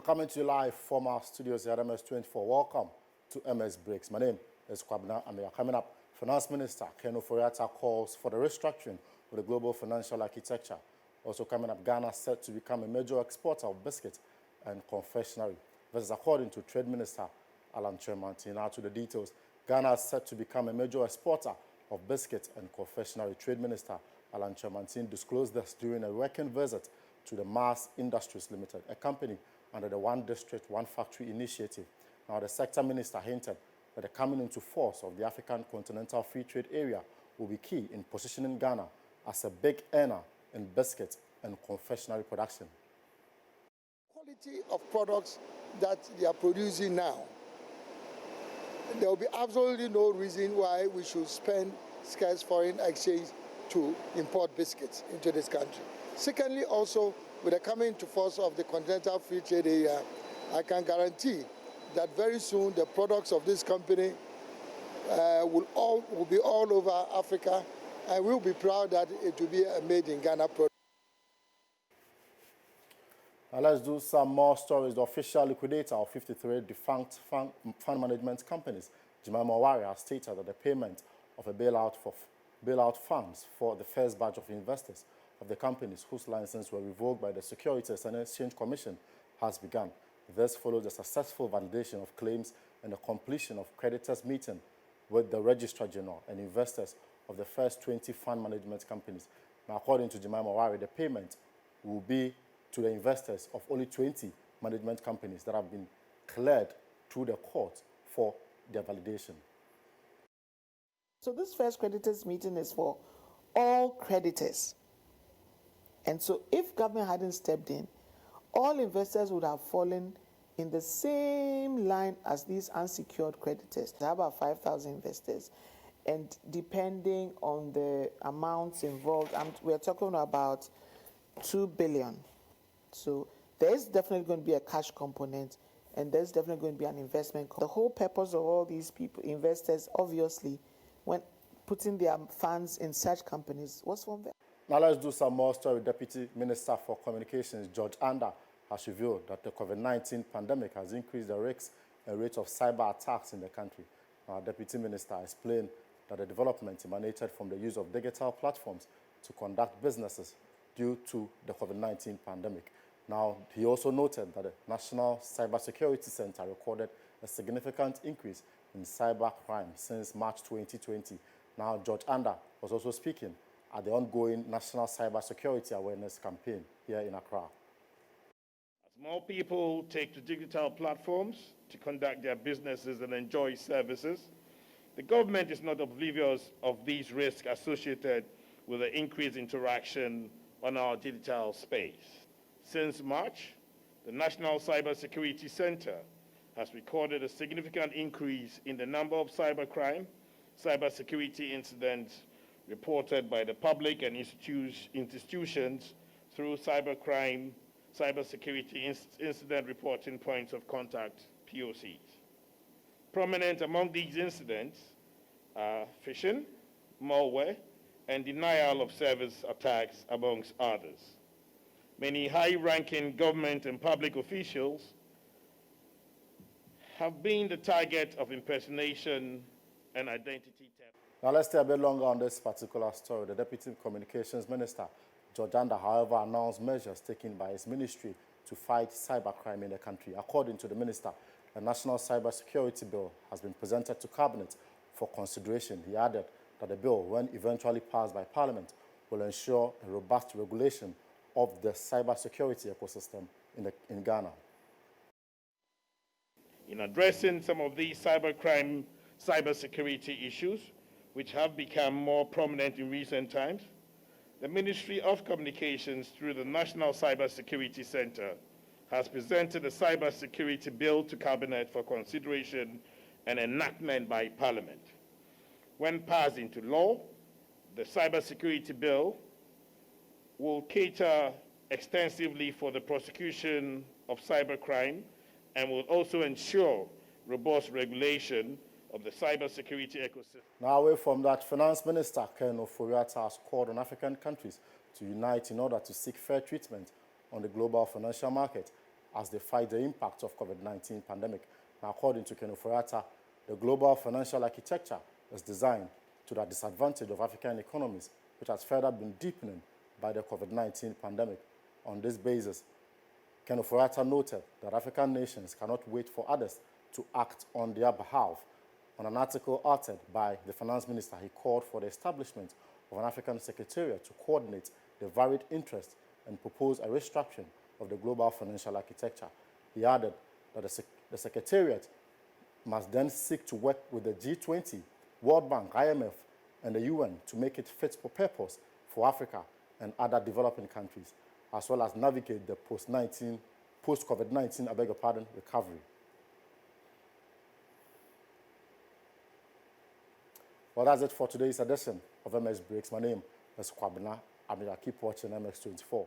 Coming to you live from our studios here at MS24. Welcome to MS Breaks. My name is Kwabena Amia. Coming up, Finance Minister Ofori-Atta calls for the restructuring of the global financial architecture. Also coming up, Ghana set to become a major exporter of biscuit and confectionery. This is according to Trade Minister Alan Chemantin. Now to the details. Ghana is set to become a major exporter of biscuit and confectionery. Trade Minister Alan Chemantin disclosed this during a working visit to the Mars Industries Limited, a company under the One District, One Factory initiative. Now, the sector minister hinted that the coming into force of the African Continental Free Trade Area will be key in positioning Ghana as a big earner in biscuit and confectionery production. Quality of products that they are producing now, there will be absolutely no reason why we should spend scarce foreign exchange to import biscuits into this country. Secondly, also, with the coming into force of the Continental Free Trade Area, I can guarantee that very soon the products of this company will be all over Africa, and we'll be proud that it will be a made in Ghana product. Now let's do some more stories. The official liquidator of 53 defunct fund management companies, Jemima Oware, has stated that the payment of a bailout funds for the first batch of investors of the companies whose licenses were revoked by the Securities and Exchange Commission has begun. This follows the successful validation of claims and the completion of creditors' meeting with the Registrar-General and investors of the first 20 fund management companies. Now, according to Jemima Oware, the payment will be to the investors of only 20 management companies that have been cleared through the court for their validation. So this first creditors' meeting is for all creditors. And so if government hadn't stepped in, all investors would have fallen in the same line as these unsecured creditors. There are about 5,000 investors. And depending on the amounts involved, we're talking about 2 billion. So there's definitely going to be a cash component, and there's definitely going to be an investment. The whole purpose of all these people, investors, obviously, when putting their funds in such companies, was from them. Now let's do some more story. Deputy Minister for Communications, George Anda, has revealed that the COVID-19 pandemic has increased the risks and rate of cyber attacks in the country. Now, Deputy Minister explained that the development emanated from the use of digital platforms to conduct businesses due to the COVID-19 pandemic. Now, he also noted that the National Cybersecurity Center recorded a significant increase in cyber crime since March 2020. Now, George Anda was also speaking at the ongoing National Cybersecurity Awareness Campaign here in Accra. As more people take to digital platforms to conduct their businesses and enjoy services, the government is not oblivious of these risks associated with the increased interaction on our digital space. Since March, the National Cybersecurity Center has recorded a significant increase in the number of cybercrime, cybersecurity incidents reported by the public and institutions through cybercrime, cybersecurity incident reporting points of contact, POCs. Prominent among these incidents are phishing, malware, and denial of service attacks, amongst others. Many high-ranking government and public officials have been the target of impersonation and identity theft. Now let's stay a bit longer on this particular story. The Deputy Communications Minister, George Anda, however, announced measures taken by his ministry to fight cybercrime in the country. According to the minister, the National Cybersecurity Bill has been presented to Cabinet for consideration. He added that the bill, when eventually passed by Parliament, will ensure a robust regulation of the cybersecurity ecosystem in Ghana. In addressing some of these cybercrime, cybersecurity issues, which have become more prominent in recent times, the Ministry of Communications, through the National Cybersecurity Center, has presented a cybersecurity bill to Cabinet for consideration and enactment by Parliament. When passed into law, the cybersecurity bill will cater extensively for the prosecution of cybercrime and will also ensure robust regulation of the cybersecurity ecosystem. Now, away from that, Finance Minister Ofori-Atta has called on African countries to unite in order to seek fair treatment on the global financial market as they fight the impact of COVID-19 pandemic. Now, according to Ofori-Atta, the global financial architecture is designed to the disadvantage of African economies, which has further been deepened by the COVID-19 pandemic. On this basis, Ofori-Atta noted that African nations cannot wait for others to act on their behalf. On an article authored by the finance minister, he called for the establishment of an African secretariat to coordinate the varied interests and propose a restructuring of the global financial architecture. He added that the secretariat must then seek to work with the G20, World Bank, IMF, and the UN to make it fit for purpose for Africa and other developing countries, as well as navigate the post-COVID-19, recovery. Well, that's it for today's edition of MS Breaks. My name is Kwabena Amira. Keep watching MS24.